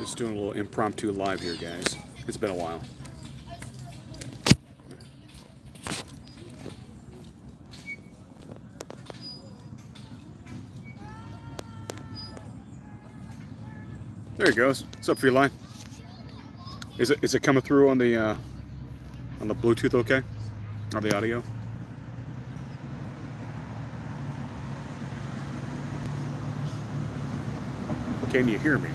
Just doing a little impromptu live here, guys. It's been a while. There he goes. What's up, Feline? Is it coming through on the Bluetooth okay? Or the audio? Can you hear me?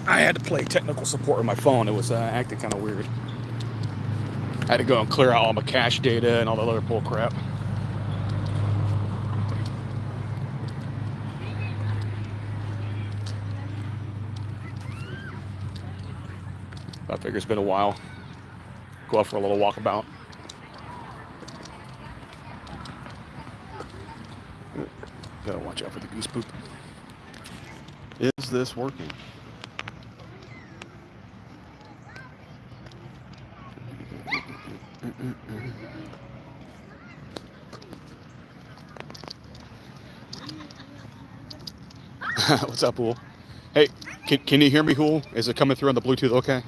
I had to play technical support on my phone. It was acting kind of weird. I had to go and clear out all my cache data and all that other bull crap. I figure it's been a while. Go out for a little walkabout. Gotta watch out for the goose poop. Is this working? What's up, Hool? Hey, can you hear me, Hool? Is it coming through on the Bluetooth okay?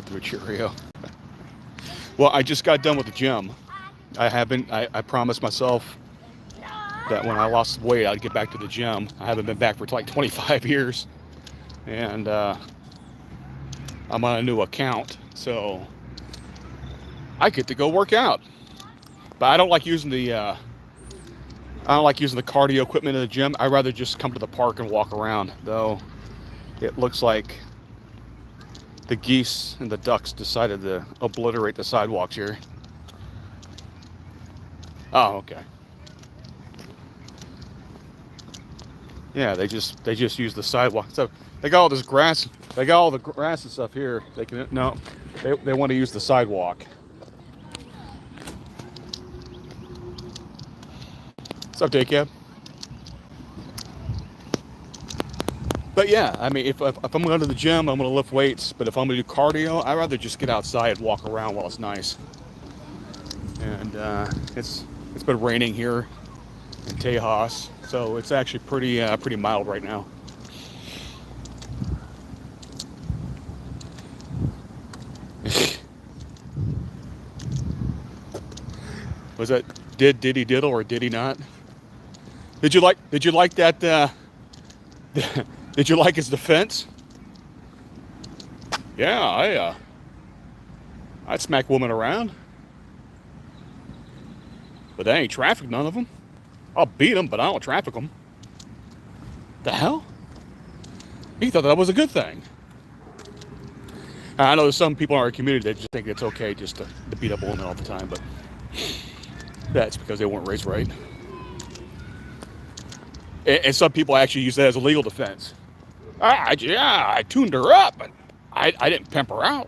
Through a Cheerio. Well, I just got done with the gym. I promised myself that when I lost weight, I'd get back to the gym. I haven't been back for like 25 years. And I'm on a new account, so I get to go work out. But I don't like using the cardio equipment in the gym. I'd rather just come to the park and walk around, though it looks like the geese and the ducks decided to obliterate the sidewalks here. Oh, okay. Yeah, they just use the sidewalk. So they got all this grass. They got all the grass and stuff here. They want to use the sidewalk. What's up, Daycab? But yeah, I mean, if I'm going to the gym, I'm going to lift weights. But if I'm going to do cardio, I'd rather just get outside and walk around while it's nice. And it's been raining here in Tejas, so it's actually pretty mild right now. Was that did he diddle or did he not? Did you like that? Did you like his defense? Yeah, I'd smack women around, but they ain't traffic none of them. I'll beat them, but I don't traffic them. The hell? He thought that was a good thing. I know there's some people in our community that just think it's okay just to beat up women all the time, but that's because they weren't raised right. And some people actually use that as a legal defense. I tuned her up, but I didn't pimp her out.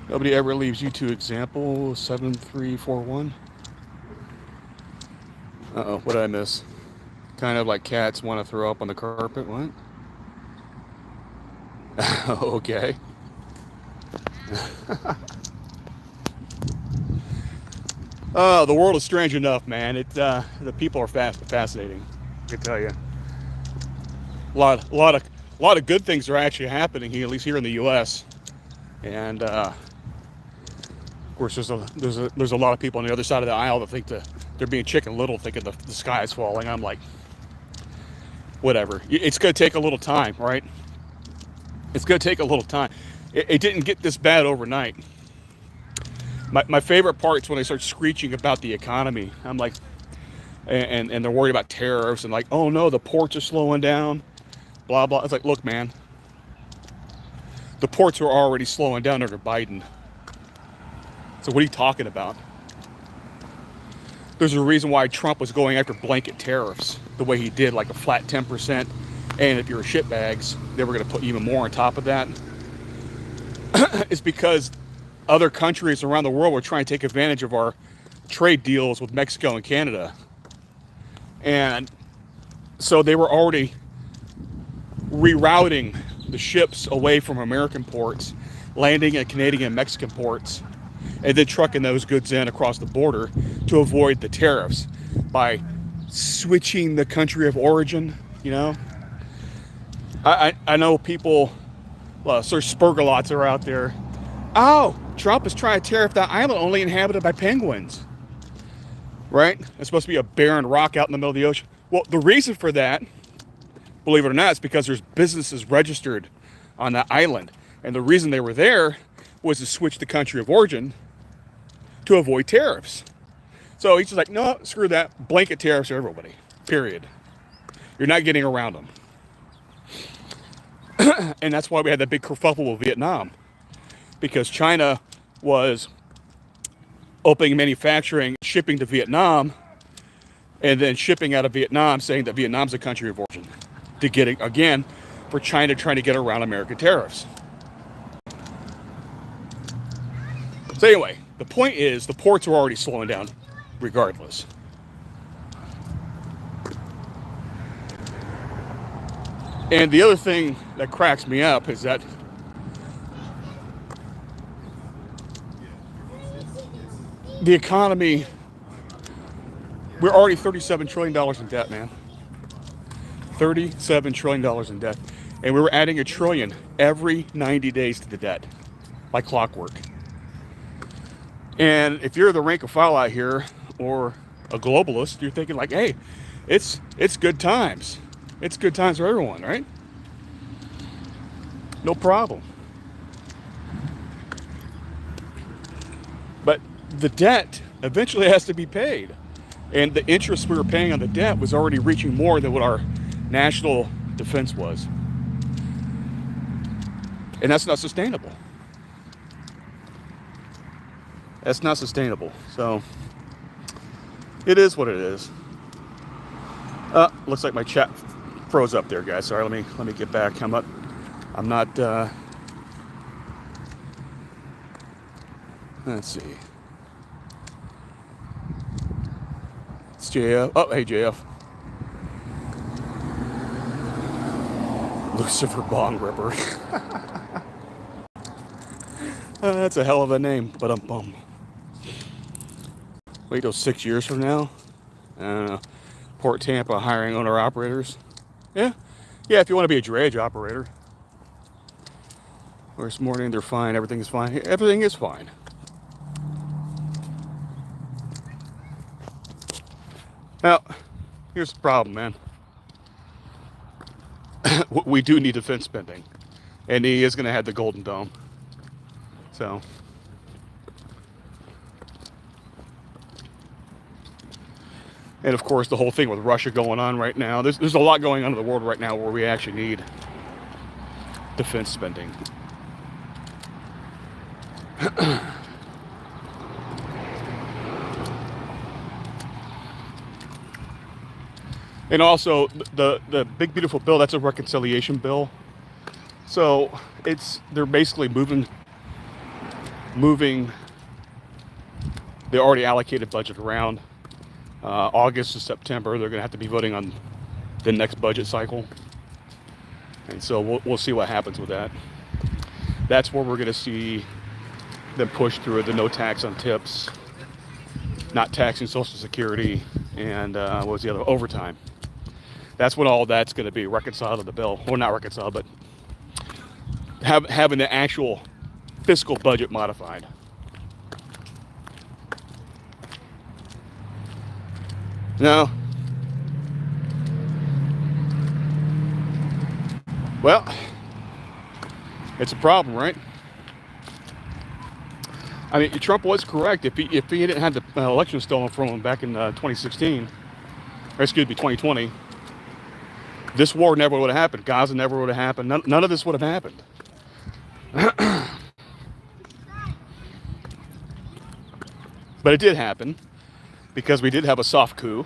Nobody ever leaves you to example 7341. Uh-oh, what did I miss? Kind of like cats want to throw up on the carpet. What? Okay. The world is strange enough, man. The people are fascinating. I can tell you. A lot of good things are actually happening here, at least here in the U.S. And of course, there's a lot of people on the other side of the aisle that think that they're being Chicken Little, thinking the sky is falling. I'm like, whatever. It's gonna take a little time, right? It's gonna take a little time. It didn't get this bad overnight. My favorite part is when they start screeching about the economy. I'm like, and they're worried about tariffs and like, oh no, the ports are slowing down, blah blah. It's like, look, man, the ports are already slowing down under Biden. So what are you talking about? There's a reason why Trump was going after blanket tariffs the way he did, like a flat 10%. And if you're shitbags, they were going to put even more on top of that. It's because other countries around the world were trying to take advantage of our trade deals with Mexico and Canada. And So they were already rerouting the ships away from American ports, landing at Canadian and Mexican ports, and then trucking those goods in across the border to avoid the tariffs by switching the country of origin, you know. I know people, Sir Spurgelots are out there. Oh, Trump is trying to tariff that island only inhabited by penguins. Right? It's supposed to be a barren rock out in the middle of the ocean. Well, the reason for that, believe it or not, is because there's businesses registered on that island. And the reason they were there was to switch the country of origin to avoid tariffs. So he's just like, no, screw that. Blanket tariffs for everybody. Period. You're not getting around them. And that's why we had that big kerfuffle with Vietnam. Because China was opening manufacturing, shipping to Vietnam, and then shipping out of Vietnam, saying that Vietnam's a country of origin. To get it, again, for China trying to get around American tariffs. So anyway, the point is the ports are already slowing down regardless. And the other thing that cracks me up is that the economy, we're already $37 trillion in debt, man. $37 trillion in debt. And we were adding $1 trillion every 90 days to the debt, like clockwork. And if you're the rank and file out here, or a globalist, you're thinking like, hey, it's good times. It's good times for everyone, right? No problem. But the debt eventually has to be paid. And the interest we were paying on the debt was already reaching more than what our national defense was. And that's not sustainable. That's not sustainable. So it is what it is. Looks like my chat froze up there, guys. Sorry, let me get back. I'm not let's see. It's JF. Oh, hey JF. Lucifer Bong Ripper. That's a hell of a name, but I'm bummed. Wait till 6 years from now. I don't know. Port Tampa hiring owner-operators. Yeah, if you want to be a drayage operator. Or this morning, they're fine. Everything is fine. Everything is fine. Now, here's the problem, man. We do need defense spending. And he is going to have the Golden Dome. So. And of course, the whole thing with Russia going on right now. There's a lot going on in the world right now where we actually need defense spending. And also, the big beautiful bill, that's a reconciliation bill. So they're basically moving the already allocated budget around. August to September, they're going to have to be voting on the next budget cycle. And so we'll see what happens with that. That's where we're going to see them push through the no tax on tips, not taxing Social Security, and what was the other? Overtime. That's what all that's going to be reconciled to the bill. Well, not reconciled, but having the actual fiscal budget modified. No. Well, it's a problem, right? I mean, Trump was correct. If he didn't have the election stolen from him back in 2016, or excuse me, 2020, this war never would have happened. Gaza never would have happened. None of this would have happened. But it did happen because we did have a soft coup,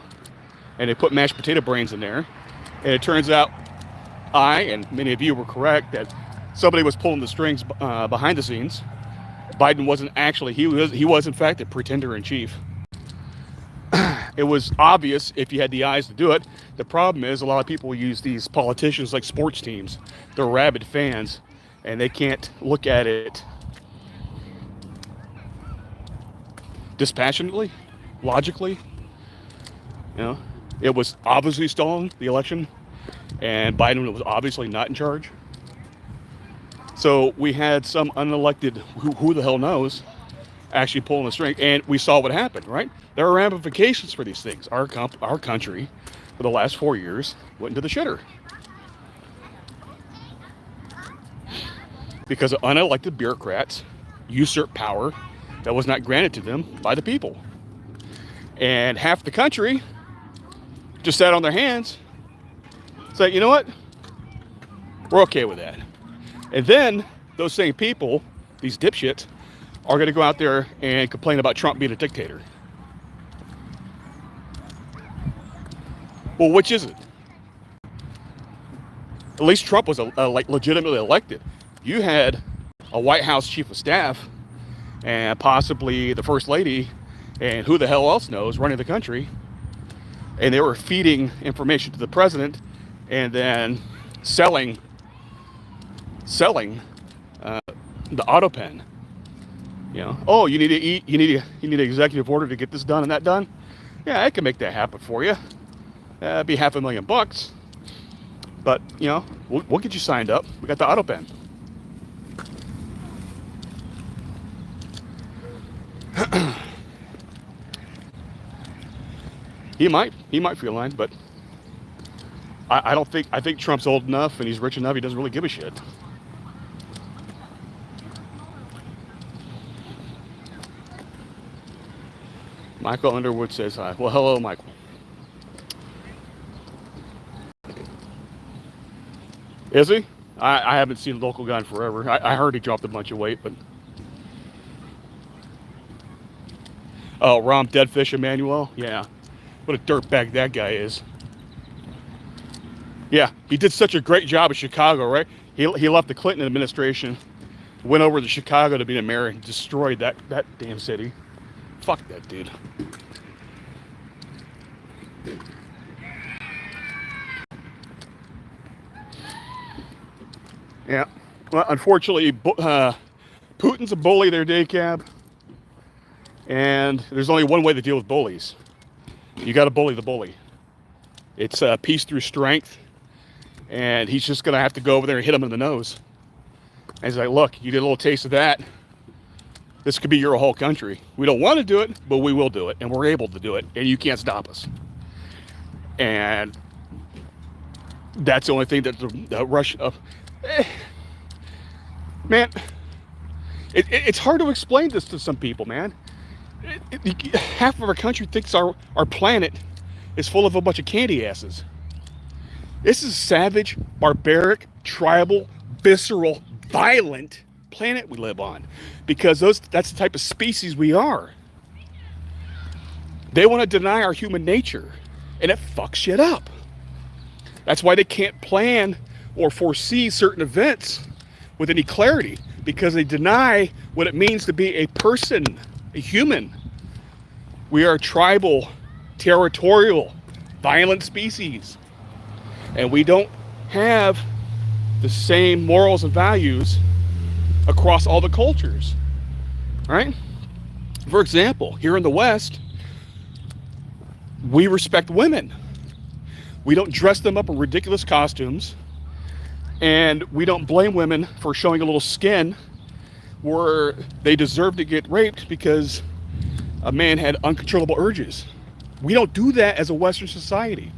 and they put mashed potato brains in there. And it turns out I and many of you were correct that somebody was pulling the strings behind the scenes. Biden wasn't actually, he was in fact a pretender in chief. It was obvious if you had the eyes to do it. The problem is a lot of people use these politicians like sports teams. They're rabid fans, and they can't look at it dispassionately, logically. You know, it was obviously stolen, the election, and Biden was obviously not in charge. So we had some unelected, who the hell knows, actually pulling the string, and we saw what happened, right? There are ramifications for these things. Our country, for the last 4 years, went into the shitter because of unelected bureaucrats usurped power that was not granted to them by the people. And half the country just sat on their hands, said, you know what? We're okay with that. And then those same people, these dipshits, are going to go out there and complain about Trump being a dictator. Well, which is it? At least Trump was like legitimately elected. You had a White House chief of staff and possibly the first lady and who the hell else knows running the country, and they were feeding information to the president and then selling the auto pen. You know, oh, you need to eat, you need an executive order to get this done and that done. Yeah, I can make that happen for you. That'd be $500,000, but you know, we'll get you signed up. We got the auto pen. He might feel line, but I don't think. I think Trump's old enough and he's rich enough. He doesn't really give a shit. Michael Underwood says hi. Well, hello, Michael. Is he? I haven't seen a local guy in forever. I heard he dropped a bunch of weight, but... Oh, Rom Deadfish Emmanuel? Yeah. What a dirtbag that guy is. Yeah, he did such a great job in Chicago, right? He left the Clinton administration, went over to Chicago to be the mayor, and destroyed that damn city. Fuck that dude. Yeah. Well, unfortunately, Putin's a bully there, Daycab. And there's only one way to deal with bullies. You got to bully the bully. It's peace through strength. And he's just going to have to go over there and hit him in the nose. And he's like, look, you get a little taste of that. This could be your whole country. We don't want to do it, but we will do it. And we're able to do it. And you can't stop us. And that's the only thing that the Russia... man, it's hard to explain this to some people, man. Half of our country thinks our planet is full of a bunch of candy asses. This is a savage, barbaric, tribal, visceral, violent planet we live on, because that's the type of species we are. They want to deny our human nature, and it fucks shit up. That's why they can't plan or foresee certain events with any clarity, because they deny what it means to be a person, a human. We are a tribal, territorial, violent species. And we don't have the same morals and values across all the cultures, right? For example, here in the West, we respect women. We don't dress them up in ridiculous costumes, and we don't blame women for showing a little skin where they deserve to get raped because a man had uncontrollable urges. We don't do that as a Western society.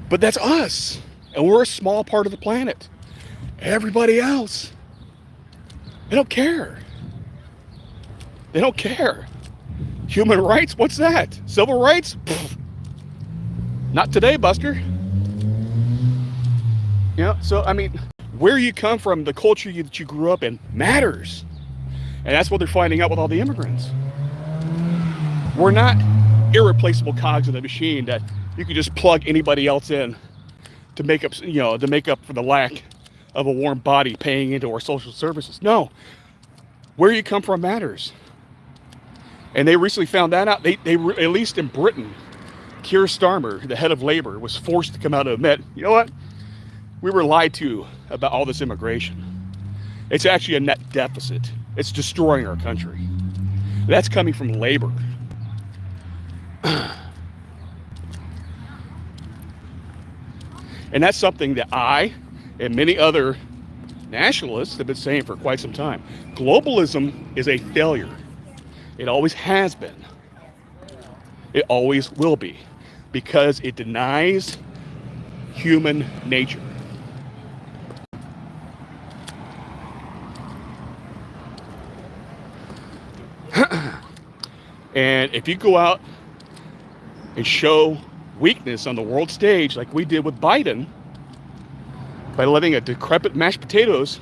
But that's us, and we're a small part of the planet. Everybody else, they don't care. They don't care. Human rights, what's that? Civil rights? Pfft. Not today, Buster. You know, so, I mean, where you come from, the culture that you grew up in matters. And that's what they're finding out with all the immigrants. We're not irreplaceable cogs in the machine that you can just plug anybody else in to make up, to make up for the lack of a warm body paying into our social services. No. Where you come from matters. And they recently found that out. At least in Britain, Keir Starmer, the head of Labour, was forced to come out and admit, you know what? We were lied to about all this immigration. It's actually a net deficit. It's destroying our country. That's coming from Labour. And that's something that I and many other nationalists have been saying for quite some time. Globalism is a failure. It always has been. It always will be, because it denies human nature. And if you go out and show weakness on the world stage like we did with Biden, by letting a decrepit mashed potatoes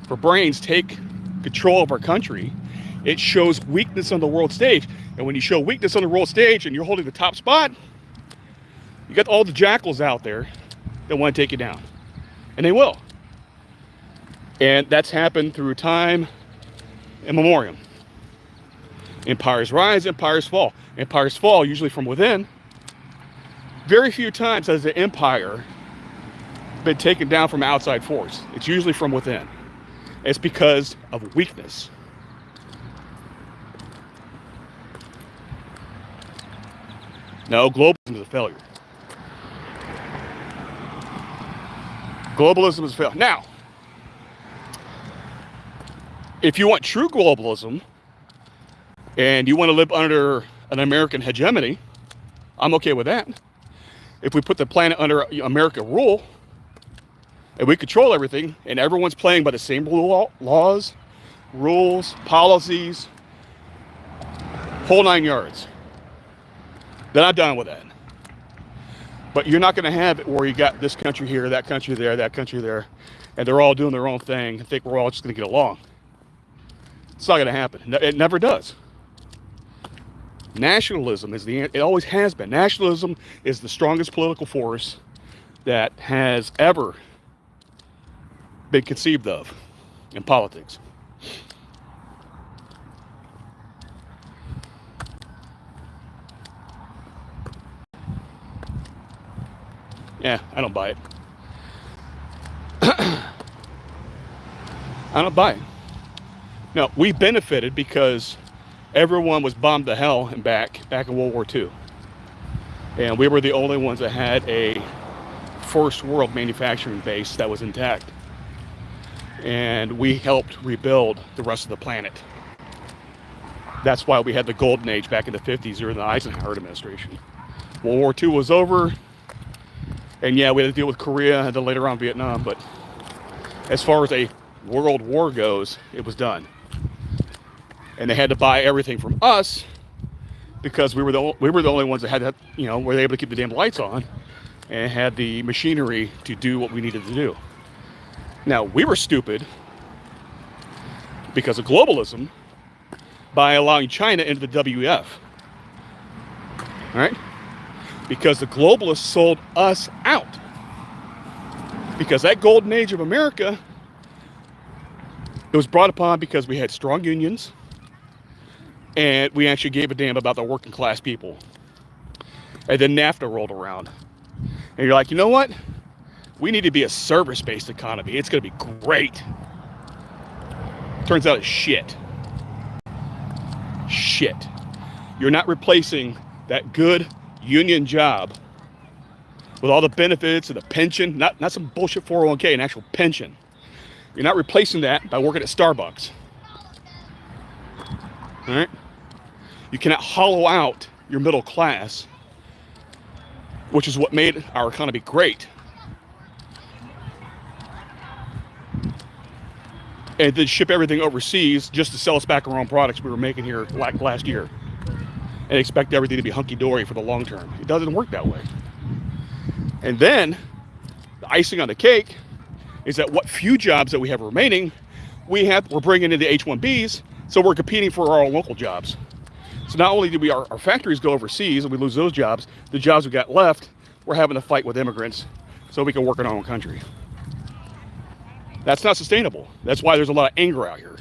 for brains take control of our country, it shows weakness on the world stage. And when you show weakness on the world stage and you're holding the top spot, you got all the jackals out there that want to take you down. And they will. And that's happened through time immemorial. Empires rise, empires fall. Empires fall usually from within. Very few times has the empire been taken down from outside force. It's usually from within. It's because of weakness. No, globalism is a failure. Globalism is a failure. Now, if you want true globalism and you want to live under an American hegemony, I'm okay with that. If we put the planet under American rule and we control everything and everyone's playing by the same laws, rules, policies, whole 9 yards, then I'm done with that. But you're not going to have it where you got this country here, that country there, and they're all doing their own thing and think we're all just going to get along. It's not going to happen. It never does. Nationalism is it always has been. Nationalism is the strongest political force that has ever been conceived of in politics. Yeah, I don't buy it. I don't buy it. No, we benefited because everyone was bombed to hell and back in World War II. And we were the only ones that had a first world manufacturing base that was intact. And we helped rebuild the rest of the planet. That's why we had the golden age back in the 50s during the Eisenhower administration. World War II was over. And yeah, we had to deal with Korea and then later on Vietnam. But as far as a world war goes, it was done. And they had to buy everything from us because we were the only ones that had that, were able to keep the damn lights on and had the machinery to do what we needed to do. Now, we were stupid because of globalism by allowing China into the WEF. All right? Because the globalists sold us out. Because that golden age of America, it was brought upon because we had strong unions and we actually gave a damn about the working class people. And then NAFTA rolled around. And you're like, you know what? We need to be a service-based economy. It's going to be great. Turns out it's shit. Shit. You're not replacing that good union job with all the benefits and the pension, not some bullshit 401k, an actual pension. You're not replacing that by working at Starbucks. All right? You cannot hollow out your middle class, which is what made our economy great. And then ship everything overseas just to sell us back our own products we were making here like last year. And expect everything to be hunky-dory for the long term. It doesn't work that way. And then, the icing on the cake is that what few jobs that we have remaining, we're bringing in the H-1Bs, so we're competing for our own local jobs. So not only do our factories go overseas and we lose those jobs, the jobs we got left, we're having to fight with immigrants so we can work in our own country. That's not sustainable. That's why there's a lot of anger out here.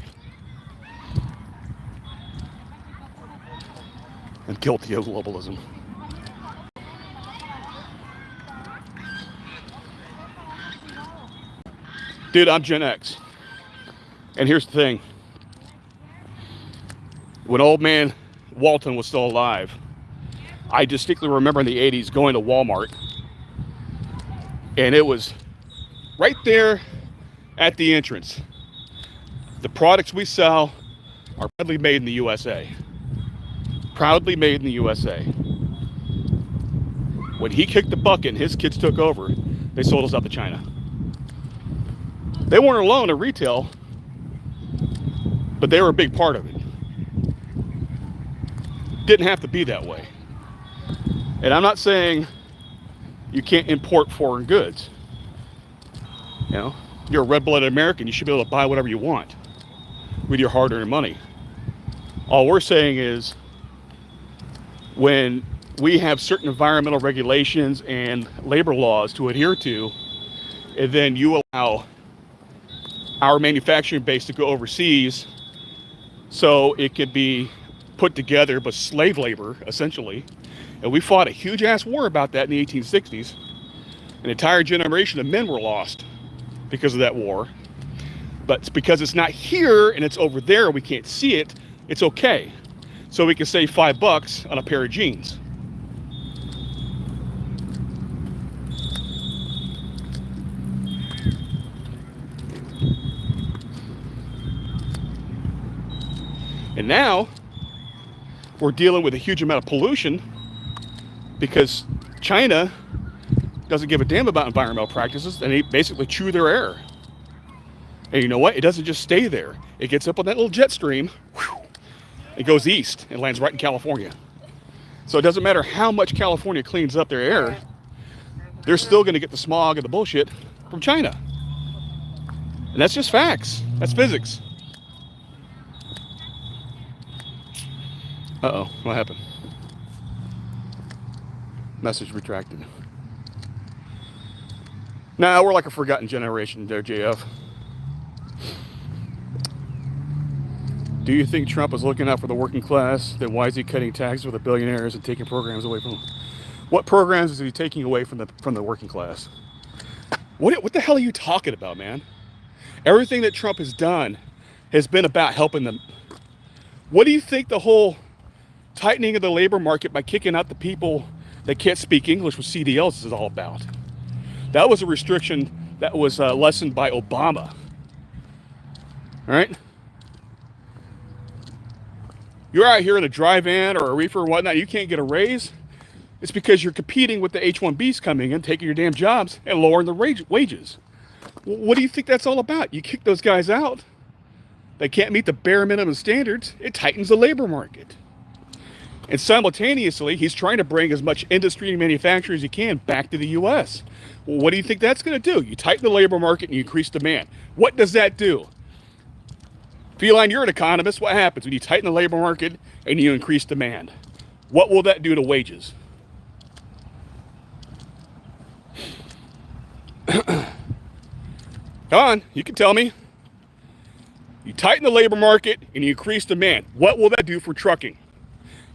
and guilty of globalism. Dude, I'm Gen X. And here's the thing. When old man Walton was still alive, I distinctly remember in the 80s going to Walmart, and it was right there at the entrance. The products we sell are proudly made in the USA. Proudly made in the USA. When he kicked the bucket and his kids took over, they sold us out to China. They weren't alone in retail, but they were a big part of it. Didn't have to be that way. And I'm not saying you can't import foreign goods. You know, you're a red-blooded American, you should be able to buy whatever you want with your hard-earned money. All we're saying is when we have certain environmental regulations and labor laws to adhere to, and then you allow our manufacturing base to go overseas so it could be put together by slave labor, essentially. And we fought a huge ass war about that in the 1860s. An entire generation of men were lost because of that war. But it's because it's not here and it's over there, we can't see it, it's okay. So we can save $5 on a pair of jeans. And now we're dealing with a huge amount of pollution because China doesn't give a damn about environmental practices, and they basically chew their air. And you know what? It doesn't just stay there. It gets up on that little jet stream, whew, it goes east and lands right in California. So it doesn't matter how much California cleans up their air, they're still going to get the smog and the bullshit from China. And that's just facts. That's physics. Uh-oh, what happened? Message retracted. Nah, we're like a forgotten generation there, JF. Do you think Trump is looking out for the working class? Then why is he cutting taxes for the billionaires and taking programs away from them? What programs is he taking away from the working class? What the hell are you talking about, man? Everything that Trump has done has been about helping them. What do you think the whole tightening of the labor market by kicking out the people that can't speak English with CDLs is all about? That was a restriction that was lessened by Obama. All right? You're out here in a dry van or a reefer or whatnot, you can't get a raise. It's because you're competing with the H-1Bs coming in, taking your damn jobs, and lowering the wages. What do you think that's all about? You kick those guys out, they can't meet the bare minimum standards, it tightens the labor market. And simultaneously, he's trying to bring as much industry and manufacturing as he can back to the U.S. Well, what do you think that's going to do? You tighten the labor market and you increase demand. What does that do? Feline, you're an economist. What happens when you tighten the labor market and you increase demand? What will that do to wages? Come on, you can tell me. You tighten the labor market and you increase demand. What will that do for trucking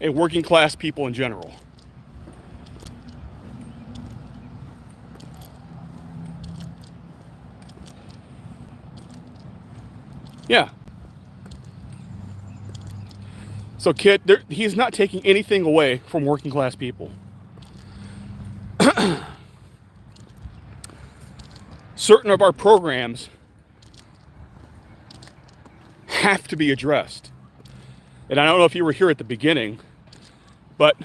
and working class people in general? Yeah. So, kid, he's not taking anything away from working class people. Certain of our programs have to be addressed. And I don't know if you were here at the beginning, but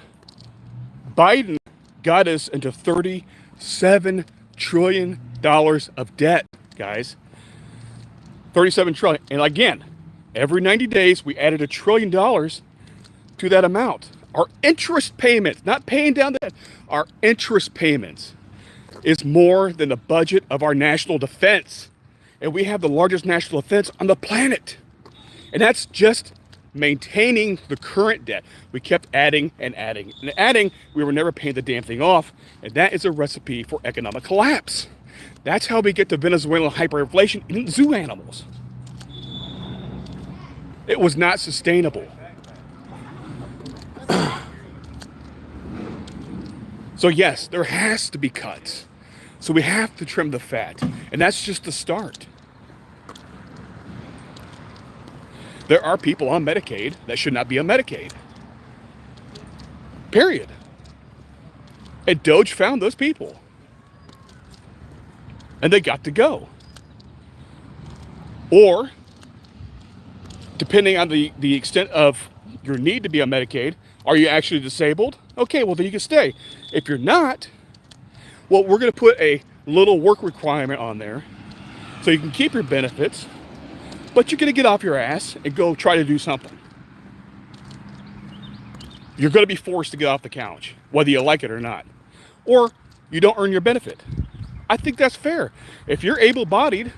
Biden got us into $37 trillion of debt, guys. 37 trillion. And again, every 90 days, we added $1 trillion to that amount. Our interest payments, not paying down the debt, our interest payments is more than the budget of our national defense. And we have the largest national defense on the planet. And that's just maintaining the current debt. We kept adding and adding and adding. We were never paying the damn thing off. And that is a recipe for economic collapse. That's how we get to Venezuelan hyperinflation in zoo animals. It was not sustainable. So yes, there has to be cuts. So we have to trim the fat. And that's just the start. There are people on Medicaid that should not be on Medicaid. Period. And Doge found those people. And they got to go. Or, depending on the extent of your need to be on Medicaid, are you actually disabled? Okay, well then you can stay. If you're not, well, we're going to put a little work requirement on there so you can keep your benefits, but you're going to get off your ass and go try to do something. You're going to be forced to get off the couch, whether you like it or not. Or you don't earn your benefit. I think that's fair. If you're able-bodied,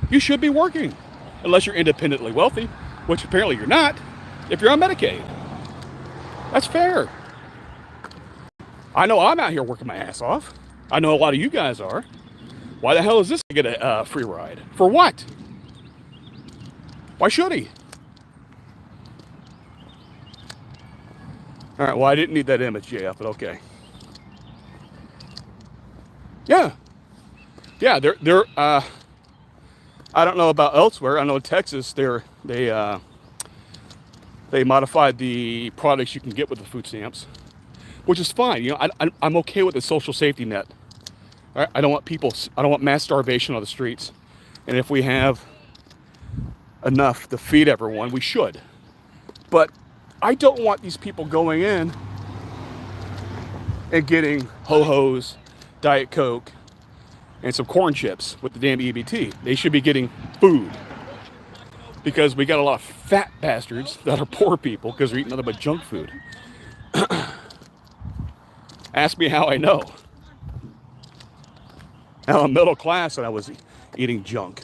you should be working, unless you're independently wealthy, which apparently you're not, if you're on Medicaid. That's fair. I know I'm out here working my ass off. I know a lot of you guys are. Why the hell is this guy get a free ride? For what? Why should he? All right, well, I didn't need that image, JF, but okay. Yeah. Yeah, they're I don't know about elsewhere. I know in Texas, they modified the products you can get with the food stamps, which is fine. You know, I'm okay with the social safety net. All right? I don't want mass starvation on the streets. And if we have enough to feed everyone, we should. But I don't want these people going in and getting ho-hos, Diet Coke, and some corn chips with the damn EBT. They should be getting food. Because we got a lot of fat bastards that are poor people because they're eating nothing but junk food. Ask me how I know. Now I'm middle class and I was eating junk.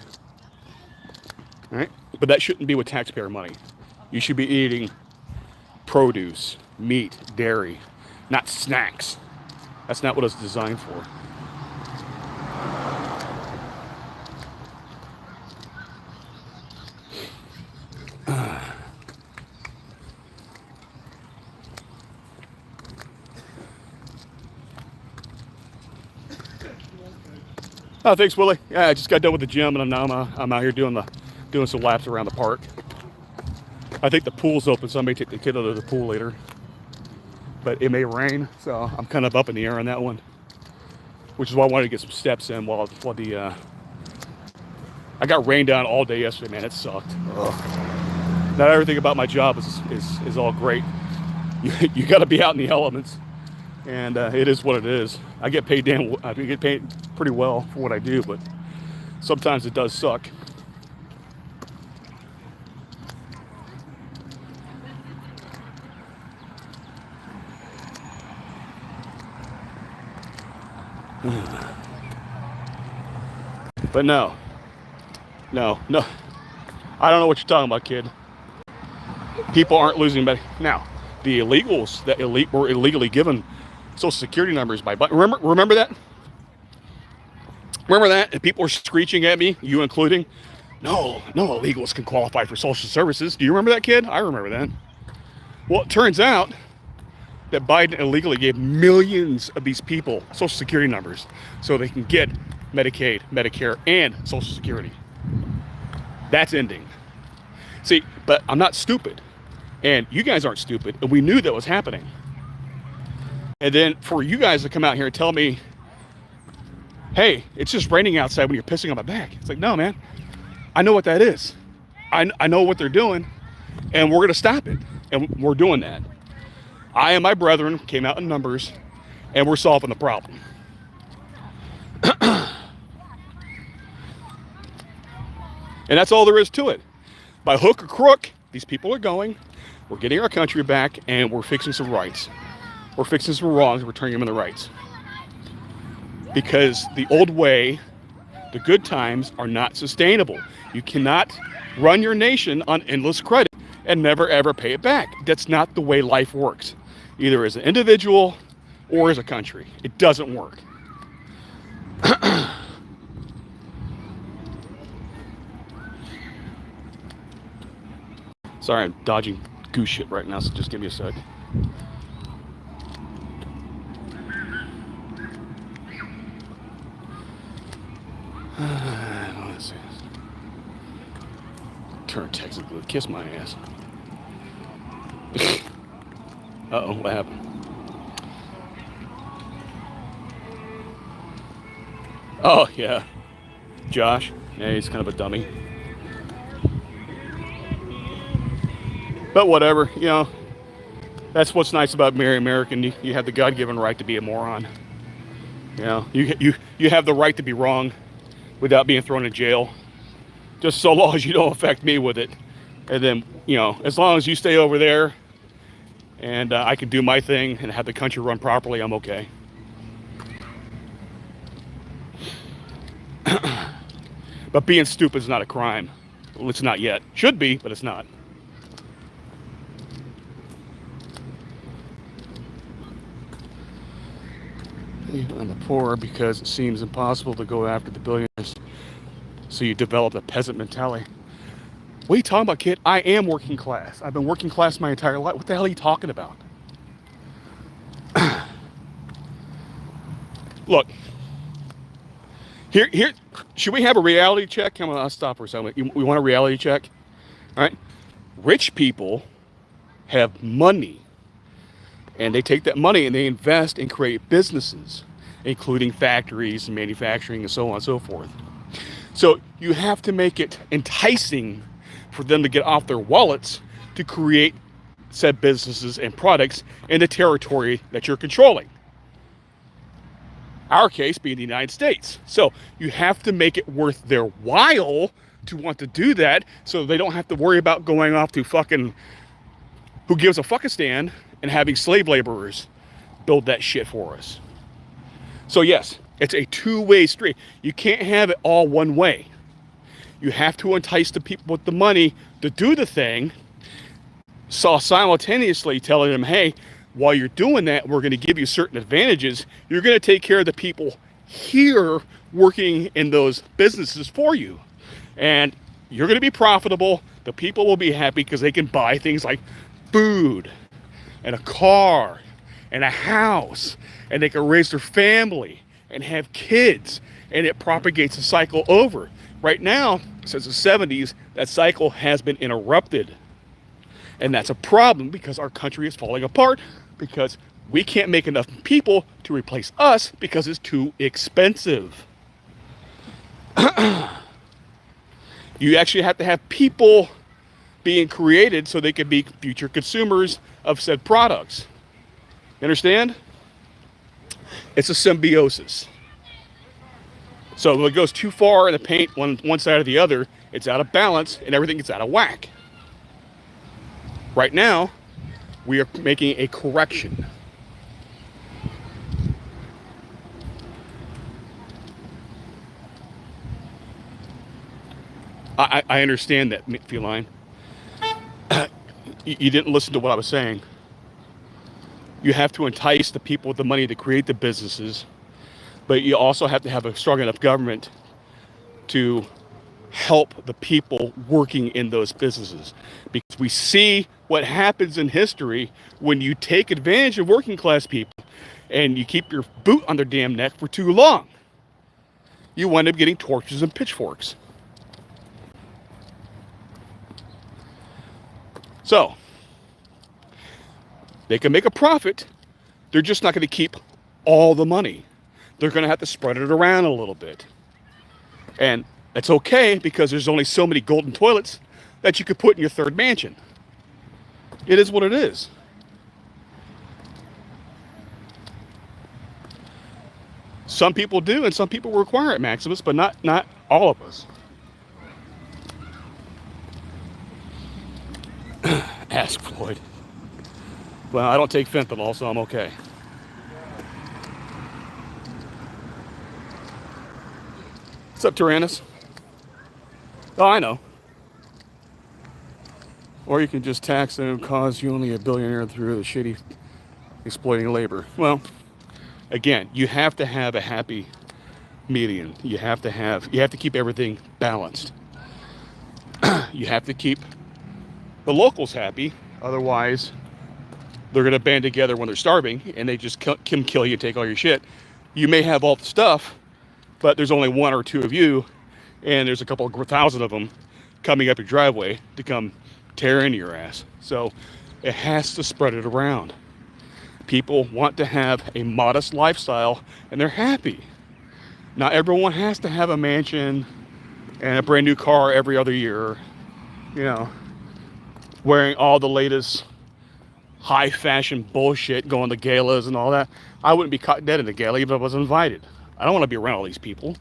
All right? But that shouldn't be with taxpayer money. You should be eating produce, meat, dairy, not snacks. That's not what it's designed for. Oh, thanks, Willie. Yeah, I just got done with the gym, and now I'm out here doing some laps around the park. I think the pool's open, so I may take the kid out of the pool later. But it may rain, so I'm kind of up in the air on that one. Which is why I wanted to get some steps in while the I got rained down all day yesterday, man. It sucked. Ugh. Not everything about my job is all great. You got to be out in the elements. And it is what it is. I get paid pretty well for what I do, but sometimes it does suck. But no. I don't know what you're talking about, kid. People aren't losing money. Now, the illegals that were illegally given Social Security numbers by remember that? Remember that? And people were screeching at me, you including. No illegals can qualify for social services. Do you remember that, kid? I remember that. Well, it turns out that Biden illegally gave millions of these people Social Security numbers so they can get Medicaid, Medicare, and Social Security. That's ending. See, but I'm not stupid. And you guys aren't stupid. And we knew that was happening. And then for you guys to come out here and tell me, hey, it's just raining outside when you're pissing on my back. It's like, no, man. I know what that is. I know what they're doing. And we're going to stop it. And we're doing that. I and my brethren came out in numbers. And we're solving the problem. And that's all there is to it. By hook or crook, these people are going. We're getting our country back. And we're fixing some rights. We're fixing some wrongs, we're turning them into rights. Because the old way, the good times, are not sustainable. You cannot run your nation on endless credit and never ever pay it back. That's not the way life works. Either as an individual or as a country. It doesn't work. Sorry, I'm dodging goose shit right now, so just give me a sec. Let's see. Turn Texas blue. Kiss my ass. Uh-oh, what happened? Oh, yeah. Josh. Yeah, he's kind of a dummy. But whatever, you know, that's what's nice about being American. You have the God-given right to be a moron. You know, you have the right to be wrong without being thrown in jail. Just so long as you don't affect me with it. And then, you know, as long as you stay over there and I can do my thing and have the country run properly, I'm okay. But being stupid is not a crime. Well, it's not yet. Should be, but it's not. On the poor because it seems impossible to go after the billionaires. So you develop a peasant mentality. What are you talking about, kid? I am working class. I've been working class my entire life. What the hell are you talking about? Look, here. Should we have a reality check? Come on, I'll stop for a second. We want a reality check? All right. Rich people have money. And they take that money and they invest and create businesses, including factories and manufacturing and so on and so forth. So you have to make it enticing for them to get off their wallets to create said businesses and products in the territory that you're controlling. Our case being the United States. So you have to make it worth their while to want to do that so they don't have to worry about going off to fucking who gives a fucking stand and having slave laborers build that shit for us. So yes, it's a two-way street. You can't have it all one way. You have to entice the people with the money to do the thing, so simultaneously telling them, hey, while you're doing that, we're going to give you certain advantages. You're going to take care of the people here working in those businesses for you. And you're going to be profitable. The people will be happy because they can buy things like food and a car and a house, and they can raise their family and have kids, and it propagates the cycle over. Right now, since the 70s, that cycle has been interrupted. And that's a problem because our country is falling apart because we can't make enough people to replace us because it's too expensive. You actually have to have people being created so they can be future consumers of said products. You understand? It's a symbiosis. So if it goes too far in the paint one side or the other, it's out of balance and everything gets out of whack. Right now, we are making a correction. I understand that, Feline. You didn't listen to what I was saying. You have to entice the people with the money to create the businesses, but you also have to have a strong enough government to help the people working in those businesses. Because we see what happens in history when you take advantage of working class people and you keep your boot on their damn neck for too long. You wind up getting torches and pitchforks. So, they can make a profit. They're just not going to keep all the money. They're going to have to spread it around a little bit. And that's okay because there's only so many golden toilets that you could put in your third mansion. It is what it is. Some people do and some people require it, Maximus, but not all of us. Ask Floyd. Well, I don't take fentanyl, so I'm okay. What's up, Tyrannus? Oh, I know. Or you can just tax them and cause you only a billionaire through the shitty exploiting labor. Well, again, you have to have a happy median. You have to keep everything balanced. You have to keep the locals happy, otherwise they're going to band together when they're starving and they just kill you and take all your shit. You may have all the stuff, but there's only one or two of you, and there's a couple of thousand of them coming up your driveway to come tear into your ass. So it has to spread it around. People want to have a modest lifestyle, and they're happy. Not everyone has to have a mansion and a brand new car every other year, you know, wearing all the latest high fashion bullshit, going to galas and all that. I wouldn't be caught dead in a gala even if I was invited. I don't want to be around all these people,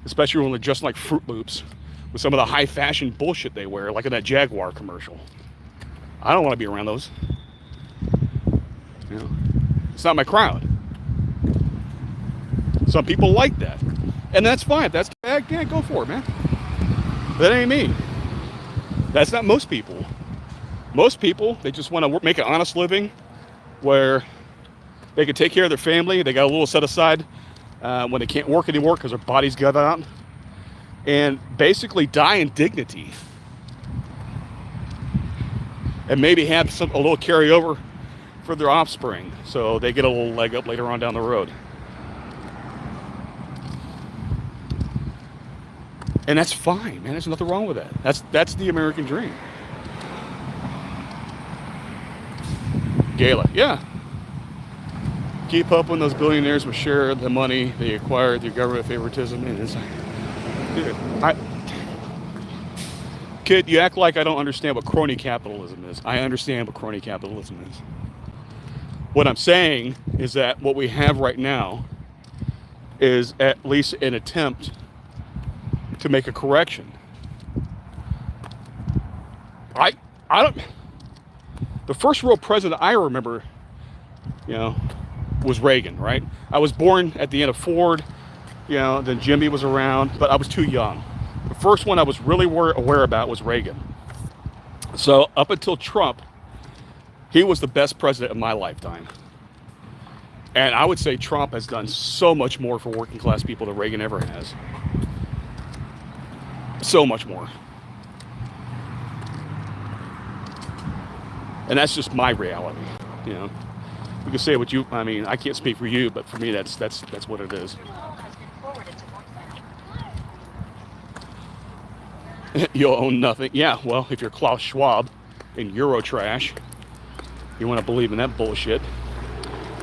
especially when they're dressed like Fruit Loops with some of the high fashion bullshit they wear, like in that Jaguar commercial. I don't want to be around those. You know, it's not my crowd. Some people like that, and that's fine. If that's bad, yeah, go for it, man. That ain't me. That's not most people. Most people, they just want to make an honest living where they can take care of their family. They got a little set aside when they can't work anymore because their bodies got out, and basically die in dignity, and maybe have a little carryover for their offspring, so they get a little leg up later on down the road. And that's fine, man. There's nothing wrong with that. That's the American dream. Gala, yeah. Keep up when those billionaires will share the money they acquired through government favoritism. And it's like, dude, kid, you act like I don't understand what crony capitalism is. I understand what crony capitalism is. What I'm saying is that what we have right now is at least an attempt to make a correction. I don't. The first real president I remember, you know, was Reagan, right? I was born at the end of Ford, you know, then Jimmy was around, but I was too young. The first one I was really aware about was Reagan. So up until Trump, he was the best president of my lifetime. And I would say Trump has done so much more for working class people than Reagan ever has. So much more. And that's just my reality, you know. You can say what you, I mean, I can't speak for you, but for me, that's what it is. You'll own nothing. Yeah, well, if you're Klaus Schwab in Eurotrash, you want to believe in that bullshit.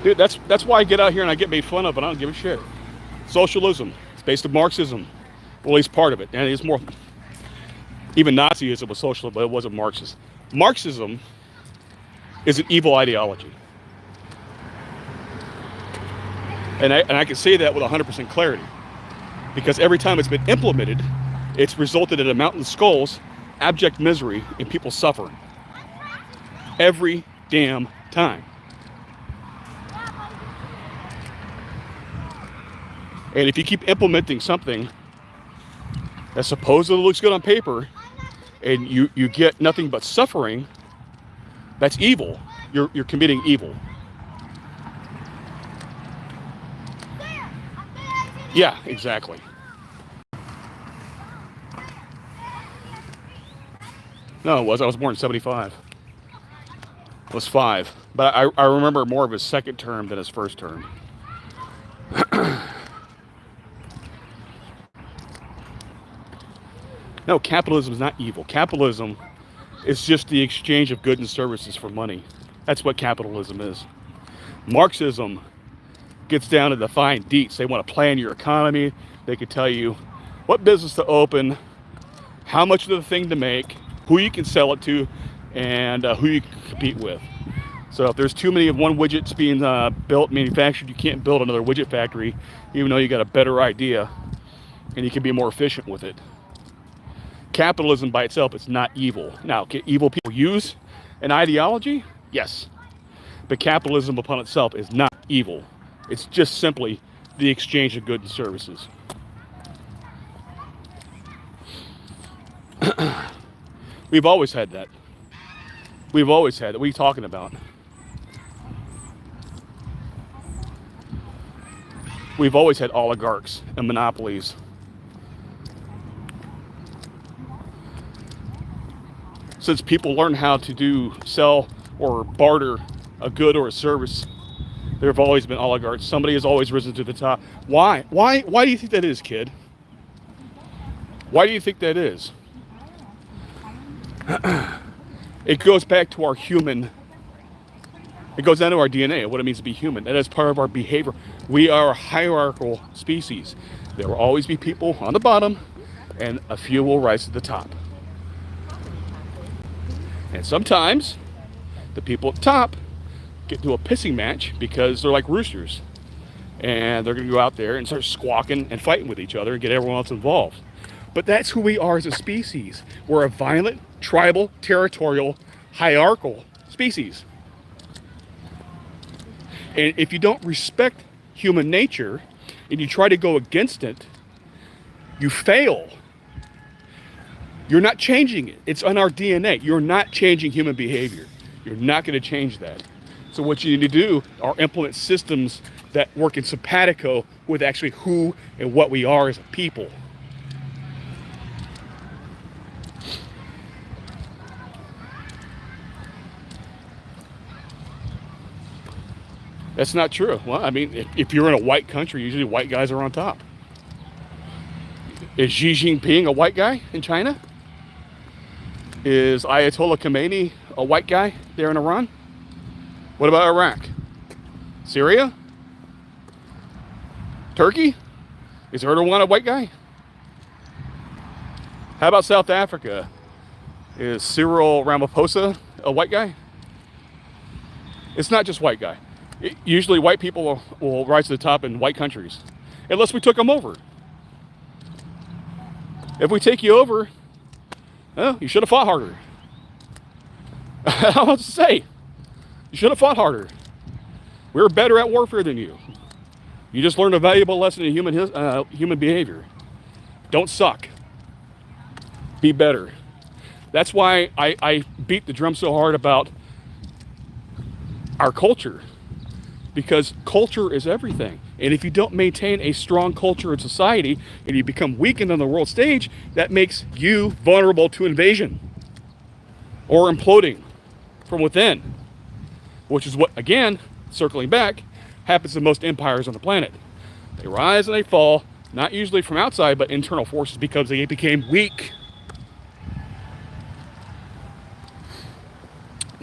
Dude, that's why I get out here and I get made fun of, and I don't give a shit. Socialism, it's based on Marxism. Well, at least part of it. And it's more, even Nazism was socialist, but it wasn't Marxist. Marxism is an evil ideology. And I can say that with 100% clarity. Because every time it's been implemented, it's resulted in a mountain of skulls, abject misery, and people suffering. Every damn time. And if you keep implementing something that supposedly looks good on paper, and you get nothing but suffering, that's evil. You're committing evil. Yeah, exactly. No, it was. I was born in 75. I was 5. But I remember more of his second term than his first term. No, capitalism is not evil. Capitalism is just the exchange of goods and services for money. That's what capitalism is. Marxism gets down to the fine deets. They want to plan your economy. They can tell you what business to open, how much of the thing to make, who you can sell it to, and who you can compete with. So if there's too many of one widgets being built, manufactured, you can't build another widget factory, even though you got a better idea, and you can be more efficient with it. Capitalism by itself is not evil. Now, can evil people use an ideology? Yes. But capitalism upon itself is not evil. It's just simply the exchange of goods and services. We've always had that. We've always had that. What are you talking about? We've always had oligarchs and monopolies. Since people learn how to sell or barter a good or a service, There have always been oligarchs. Somebody has always risen to the top. Why? Why do you think that is, kid? Why do you think that is? It goes back to our human. It goes down to our DNA, what it means to be human. That is part of our behavior. We are a hierarchical species. There will always be people on the bottom, and a few will rise to the top. And sometimes, the people at the top get into a pissing match because they're like roosters. And they're going to go out there and start squawking and fighting with each other and get everyone else involved. But that's who we are as a species. We're a violent, tribal, territorial, hierarchical species. And if you don't respect human nature and you try to go against it, you fail. You're not changing it. It's on our DNA. You're not changing human behavior. You're not going to change that. So what you need to do are implement systems that work in simpatico with actually who and what we are as a people. That's not true. Well, I mean, if you're in a white country, usually white guys are on top. Is Xi Jinping a white guy in China? Is Ayatollah Khomeini a white guy there in Iran? What about Iraq? Syria? Turkey? Is Erdogan a white guy? How about South Africa? Is Cyril Ramaphosa a white guy? It's not just white guy. Usually white people will rise to the top in white countries, unless we took them over. If we take you over, well, you should have fought harder. I don't know what to say. You should have fought harder. We were better at warfare than you. You just learned a valuable lesson in human behavior. Don't suck. Be better. That's why I beat the drum so hard about our culture. Because culture is everything. And if you don't maintain a strong culture in society and you become weakened on the world stage, that makes you vulnerable to invasion or imploding from within, which is what, again, circling back, happens to most empires on the planet. They rise and they fall, not usually from outside, but internal forces because they became weak.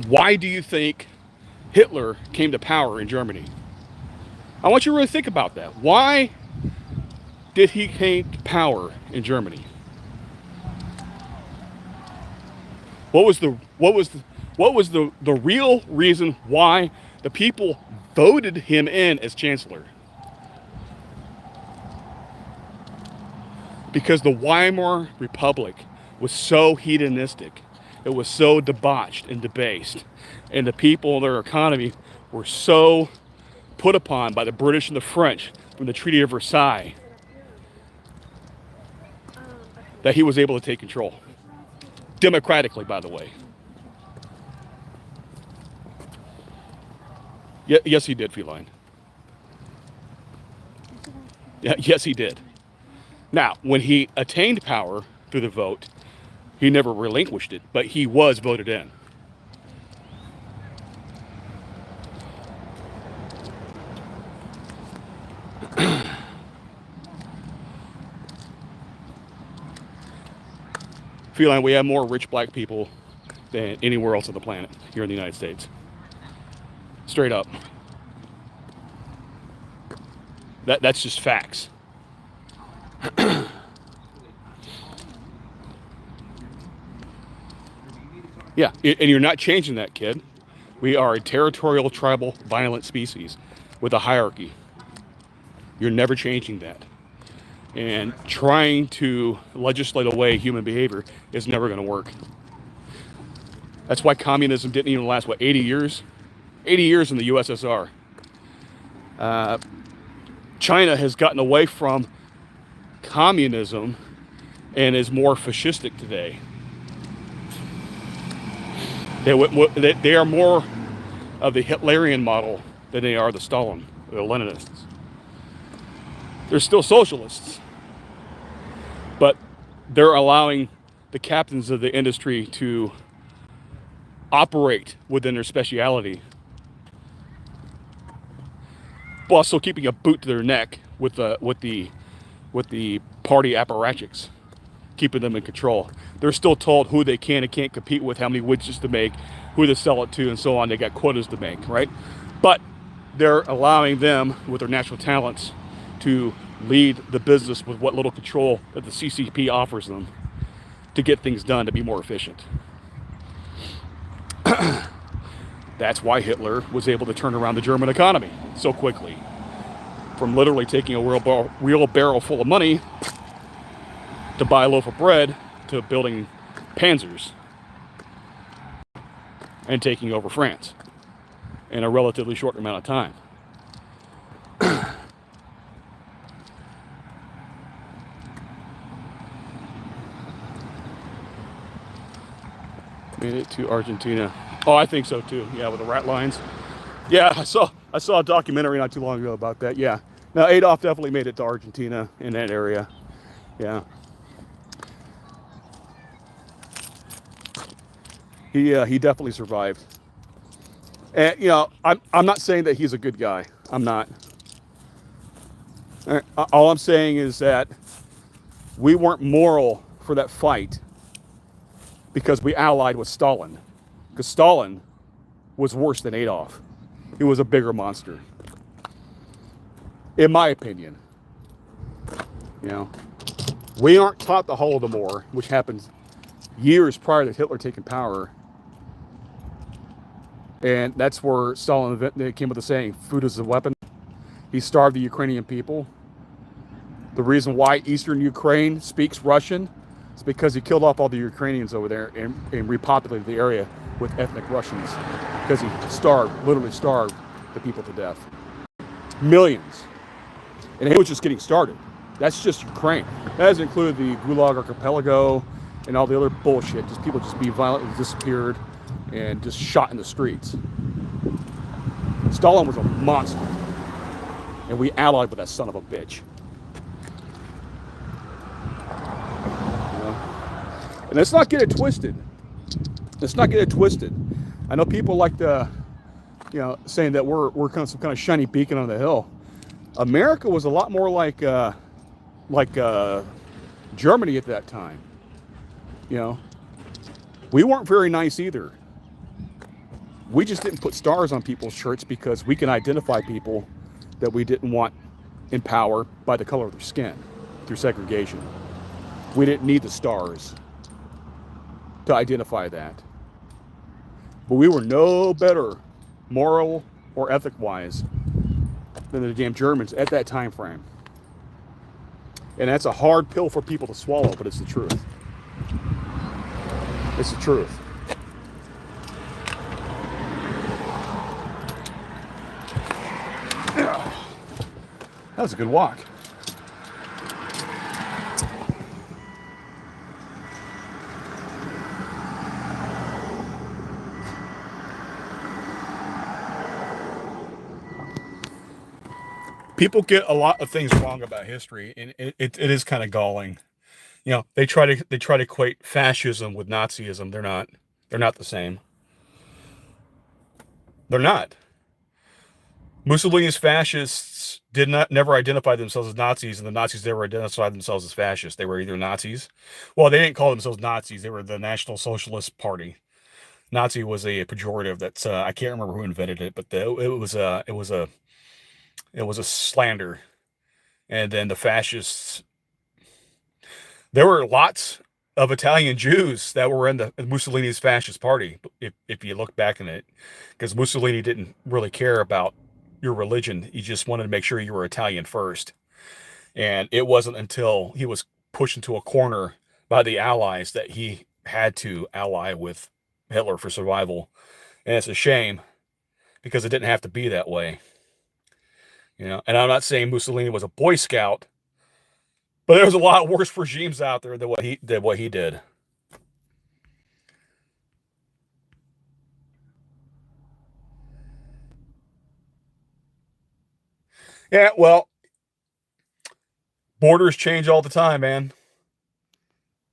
Why do you think Hitler came to power in Germany? I want you to really think about that. Why did he came to power in Germany? What was the real reason why the people voted him in as chancellor? Because the Weimar Republic was so hedonistic. It was so debauched and debased. And the people and their economy were so put upon by the British and the French from the Treaty of Versailles that he was able to take control. Democratically, by the way. Yes, he did, Feline. Yes, he did. Now, when he attained power through the vote, he never relinquished it, but he was voted in. Feline, we have more rich black people than anywhere else on the planet here in the United States. Straight up. That's just facts. Yeah, and you're not changing that, kid. We are a territorial, tribal, violent species with a hierarchy. You're never changing that. And trying to legislate away human behavior is never going to work. That's why communism didn't even last, 80 years? 80 years in the USSR. China has gotten away from communism and is more fascistic today. They are more of the Hitlerian model than they are the Stalin, the Leninists. They're still socialists, but they're allowing the captains of the industry to operate within their speciality. while still keeping a boot to their neck with the party apparatchiks, keeping them in control. They're still told who they can and can't compete with, how many widgets to make, who to sell it to, and so on. They got quotas to make, right? But they're allowing them, with their natural talents, to lead the business with what little control that the CCP offers them to get things done, to be more efficient. That's why Hitler was able to turn around the German economy so quickly. From literally taking a real barrel full of money to buy a loaf of bread, to building panzers and taking over France in a relatively short amount of time. Made it to Argentina. Oh, I think so too. Yeah, with the rat lines. Yeah, I saw a documentary not too long ago about that. Yeah. Now Adolf definitely made it to Argentina, in that area. Yeah. He definitely survived. And I'm not saying that he's a good guy. I'm not. All I'm saying is that we weren't moral for that fight because we allied with Stalin. Because Stalin was worse than Adolf. He was a bigger monster, in my opinion. We aren't taught the Holodomor, which happened years prior to Hitler taking power. And that's where Stalin came with the saying, food is a weapon. He starved the Ukrainian people. The reason why Eastern Ukraine speaks Russian is because he killed off all the Ukrainians over there and repopulated the area with ethnic Russians, because he literally starved the people to death. Millions. And he was just getting started. That's just Ukraine. That doesn't include the Gulag Archipelago and all the other bullshit. Just people just being violently disappeared and just shot in the streets. Stalin was a monster. And we allied with that son of a bitch. And let's not get it twisted. Let's not get it twisted. I know people like to, saying that we're kind of some kind of shiny beacon on the hill. America was a lot more like Germany at that time. We weren't very nice either. We just didn't put stars on people's shirts because we can identify people that we didn't want in power by the color of their skin through segregation. We didn't need the stars to identify that. But we were no better, moral or ethic-wise, than the damn Germans at that time frame. And that's a hard pill for people to swallow, but it's the truth. It's the truth. That was a good walk. People get a lot of things wrong about history, and it is kind of galling. They try to equate fascism with Nazism. They're not the same. They're not. Mussolini's fascists never identify themselves as Nazis, and the Nazis never identified themselves as fascists. They were either Nazis. Well, they didn't call themselves Nazis. They were the National Socialist Party. Nazi was a pejorative that's I can't remember who invented it, but it was a slander. And then the fascists, there were lots of Italian Jews that were in the Mussolini's fascist party, if you look back in it, because Mussolini didn't really care about your religion. He just wanted to make sure you were Italian first. And it wasn't until he was pushed into a corner by the Allies that he had to ally with Hitler for survival. And it's a shame, because it didn't have to be that way. And I'm not saying Mussolini was a Boy Scout, but there's a lot worse regimes out there than what he did. Yeah, well, borders change all the time, man.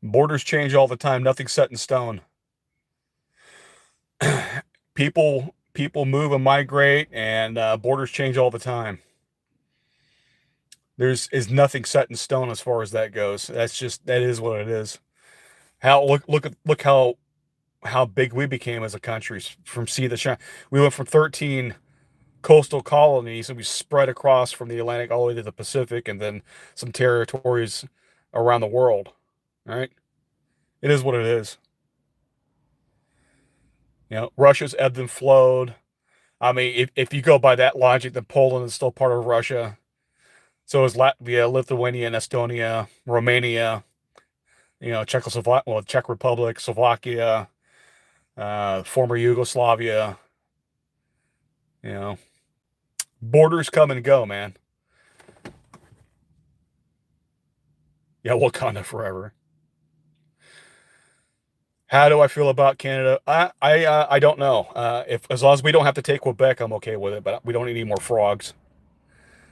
Borders change all the time. Nothing's set in stone. People move and migrate, and borders change all the time. There's is nothing set in stone as far as that goes. That is what it is. How look how big we became as a country from sea to China. We went from 13 coastal colonies and we spread across from the Atlantic all the way to the Pacific and then some territories around the world. All right. It is what it is. Russia's ebbed and flowed. I mean, if you go by that logic, then Poland is still part of Russia. So is Latvia, Lithuania, and Estonia, Romania, Czechoslovakia, well, Czech Republic, Slovakia, former Yugoslavia. You know, borders come and go, man. Yeah, Wakanda forever. How do I feel about Canada? I don't know. If as long as we don't have to take Quebec, I'm okay with it. But we don't need any more frogs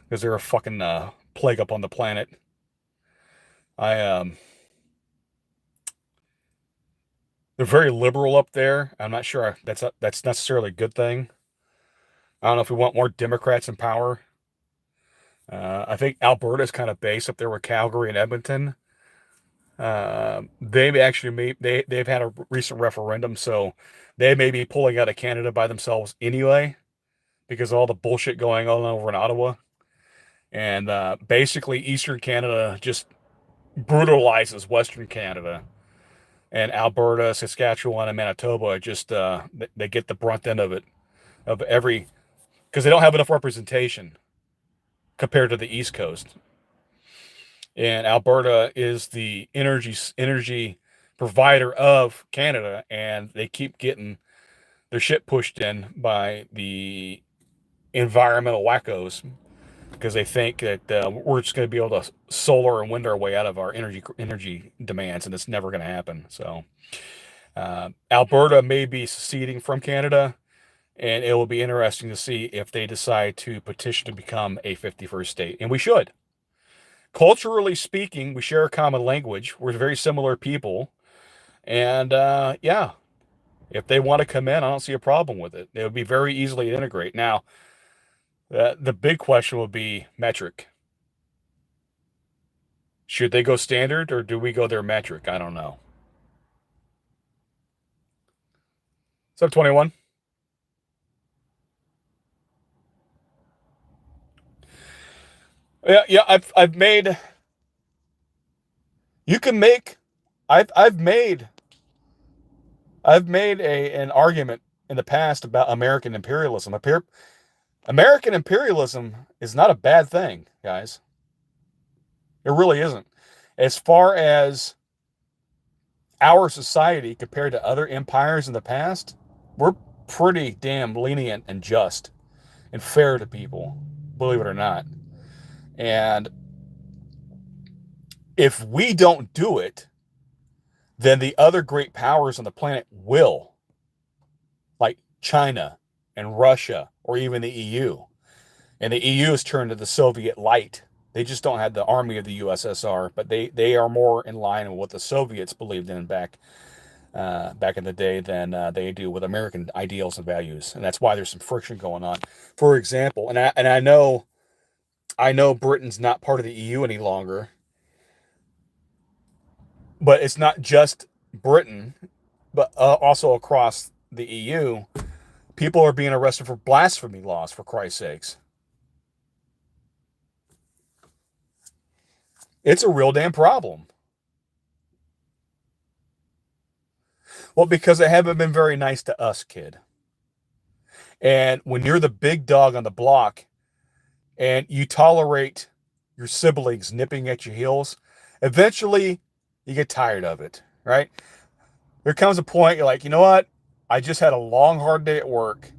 because they're a fucking plague up on the planet. I They're very liberal up there. I'm not sure that's necessarily a good thing. I don't know if we want more Democrats in power. I think Alberta's kind of based up there with Calgary and Edmonton. They've actually they've had a recent referendum, so they may be pulling out of Canada by themselves anyway because of all the bullshit going on over in Ottawa. And basically, Eastern Canada just brutalizes Western Canada, and Alberta, Saskatchewan, and Manitoba just they get the brunt end of it, of every because they don't have enough representation compared to the East Coast. And Alberta is the energy provider of Canada, and they keep getting their shit pushed in by the environmental wackos because they think that we're just going to be able to solar and wind our way out of our energy demands, and it's never going to happen. So Alberta may be seceding from Canada, and it will be interesting to see if they decide to petition to become a 51st state, and we should. Culturally speaking, we share a common language. We're very similar people. And yeah, if they want to come in, I don't see a problem with it. They would be very easily to integrate. Now, the big question will be metric. Should they go standard or do we go their metric? I don't know. What's up, 21? Yeah, I've made. You can make. I've made. I've made an argument in the past about American imperialism. American imperialism is not a bad thing, guys. It really isn't. As far as our society compared to other empires in the past, we're pretty damn lenient and just and fair to people, believe it or not. And if we don't do it, then the other great powers on the planet will, like China and Russia or even the EU. And the EU has turned to the Soviet light. They just don't have the army of the USSR, but they are more in line with what the Soviets believed in back in the day than they do with American ideals and values. And that's why there's some friction going on. For example, and I know Britain's not part of the EU any longer, but it's not just Britain, but also across the EU. People are being arrested for blasphemy laws, for Christ's sakes. It's a real damn problem. Well, because they haven't been very nice to us, kid. And when you're the big dog on the block and you tolerate your siblings nipping at your heels, eventually you get tired of it, right? There comes a point you're like, you know what? I just had a long, hard day at work.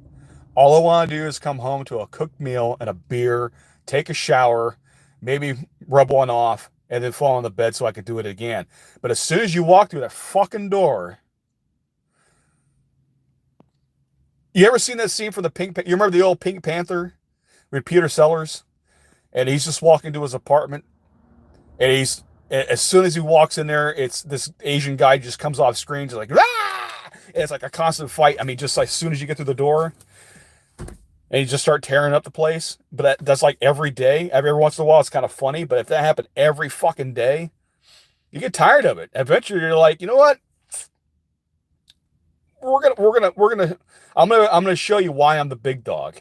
All I want to do is come home to a cooked meal and a beer, take a shower, maybe rub one off, and then fall on the bed so I could do it again. But as soon as you walk through that fucking door, you ever seen that scene from the you remember the old Pink Panther with Peter Sellers? And he's just walking to his apartment, and as soon as he walks in there, it's this Asian guy just comes off screen, just like, ah! And it's like a constant fight. I mean, just like as soon as you get through the door, and you just start tearing up the place. But that's like every day. Every once in a while, it's kind of funny. But if that happened every fucking day, you get tired of it. Eventually, you're like, you know what? I'm gonna show you why I'm the big dog.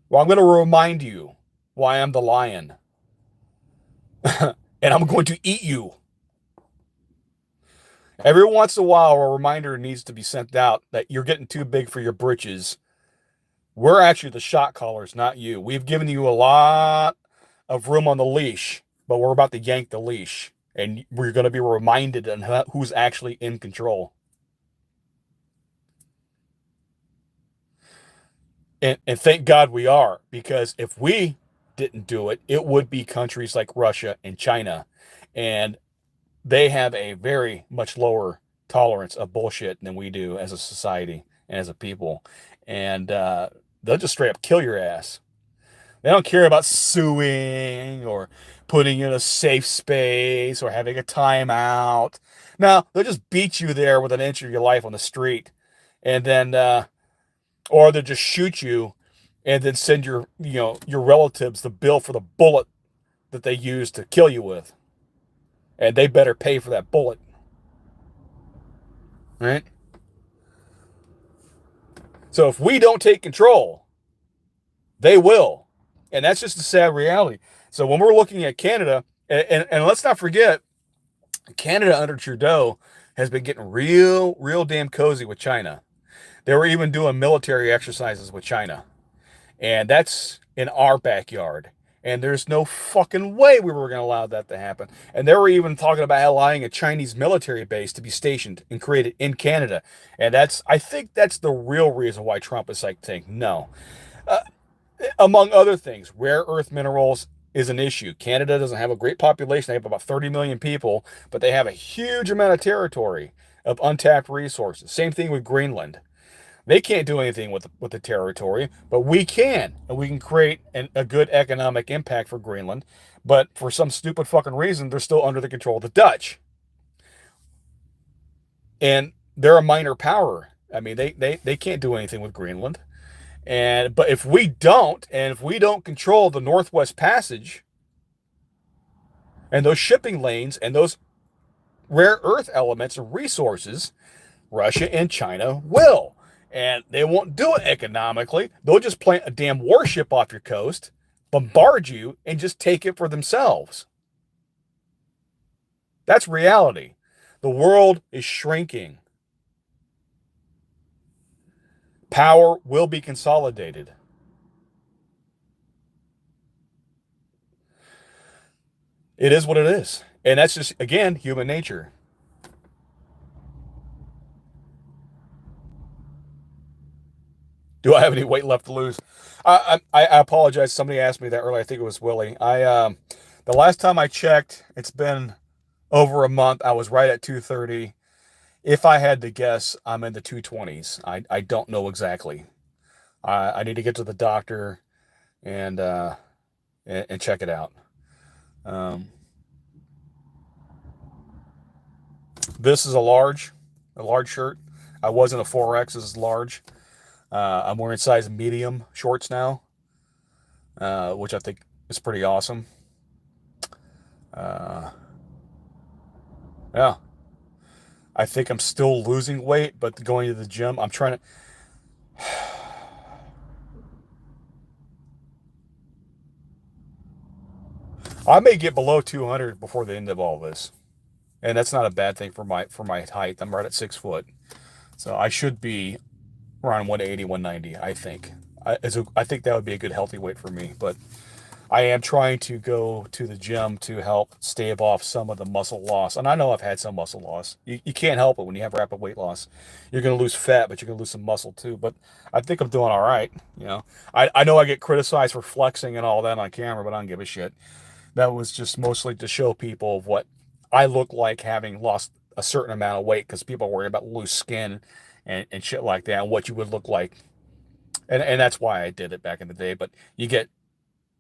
Well, I'm gonna remind you why I'm the lion, and I'm going to eat you. Every once in a while, a reminder needs to be sent out that you're getting too big for your britches. We're actually the shot callers, not you. We've given you a lot of room on the leash, but we're about to yank the leash, and we're going to be reminded on who's actually in control. And thank God we are, because if we didn't do it, it would be countries like Russia and China. And they have a very much lower tolerance of bullshit than we do as a society and as a people. And they'll just straight up kill your ass. They don't care about suing or putting you in a safe space or having a timeout. No, they'll just beat you there with an inch of your life on the street. And then, or they'll just shoot you and then send your relatives the bill for the bullet that they used to kill you with. And they better pay for that bullet. Right? So if we don't take control, they will. And that's just a sad reality. So when we're looking at Canada, and let's not forget, Canada under Trudeau has been getting real damn cozy with China. They were even doing military exercises with China. And that's in our backyard. And there's no fucking way we were going to allow that to happen. And they were even talking about allowing a Chinese military base to be stationed and created in Canada. And I think that's the real reason why Trump is like saying no. Uh, Among other things, rare earth minerals is an issue. Canada doesn't have a great population. They have about 30 million people, but they have a huge amount of territory of untapped resources. Same thing with Greenland. They can't do anything with the territory, but we can, and we can create a good economic impact for Greenland. But for some stupid fucking reason, they're still under the control of the Dutch, and they're a minor power. I mean, they can't do anything with Greenland. But if we don't, and if we don't control the Northwest Passage and those shipping lanes and those rare earth elements and resources, Russia and China will. And they won't do it economically. They'll just plant a damn warship off your coast, bombard you, and just take it for themselves. That's reality. The world is shrinking. Power will be consolidated. It is what it is. And that's just, again, human nature. Do I have any weight left to lose? I apologize. Somebody asked me that earlier. I think it was Willie. The last time I checked, it's been over a month. I was right at 230. If I had to guess, I'm in the 220s. I don't know exactly. I need to get to the doctor and and check it out. Um, this is a large shirt. I was in a 4X. This is large. I'm wearing size medium shorts now, which I think is pretty awesome. Uh, yeah, I think I'm still losing weight, but going to the gym, I'm trying to. I may get below 200 before the end of all this, and that's not a bad thing for my height. I'm right at 6 foot, so I should be around 180, 190. I think. I think that would be a good healthy weight for me, but I am trying to go to the gym to help stave off some of the muscle loss. And I know I've had some muscle loss. You can't help it when you have rapid weight loss. You're going to lose fat, but you're going to lose some muscle too. But I think I'm doing all right. I know I get criticized for flexing and all that on camera, but I don't give a shit. That was just mostly to show people what I look like having lost a certain amount of weight, because people worry about loose skin and shit like that, and what you would look like. And that's why I did it back in the day. But you get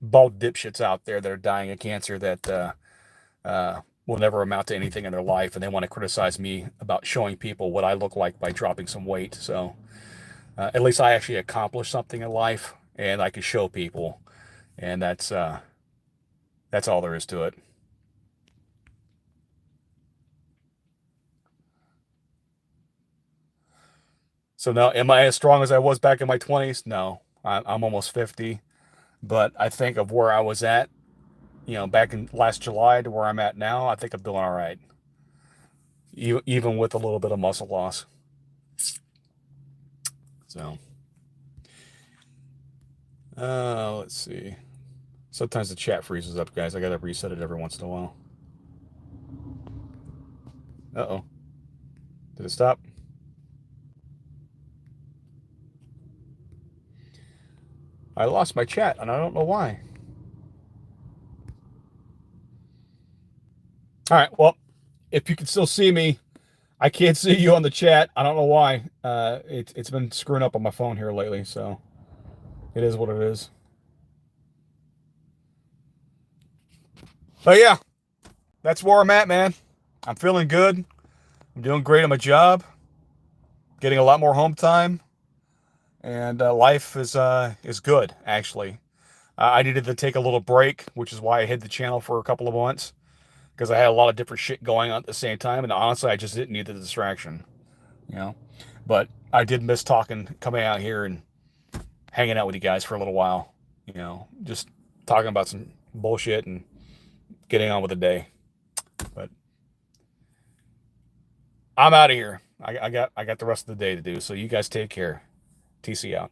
bald dipshits out there that are dying of cancer that will never amount to anything in their life, and they want to criticize me about showing people what I look like by dropping some weight. So at least I actually accomplished something in life, and I can show people, and that's all there is to it. So now, am I as strong as I was back in my 20s? No, I'm almost 50, but I think of where I was at, back in last July to where I'm at now. I think I'm doing all right, even with a little bit of muscle loss. So, let's see. Sometimes the chat freezes up, guys. I gotta reset it every once in a while. Uh-oh. Did it stop? I lost my chat, and I don't know why. All right, well, if you can still see me, I can't see you on the chat. I don't know why. It's been screwing up on my phone here lately, so it is what it is. But yeah, that's where I'm at, man. I'm feeling good. I'm doing great on my job. Getting a lot more home time, and life is good actually. I needed to take a little break, which is why I hid the channel for a couple of months because I had a lot of different shit going on at the same time, and honestly, I just didn't need the distraction, you know. But I did miss coming out here and hanging out with you guys for a little while, just talking about some bullshit and getting on with the day. But I'm out of here. I got the rest of the day to do. So you guys take care. TC out.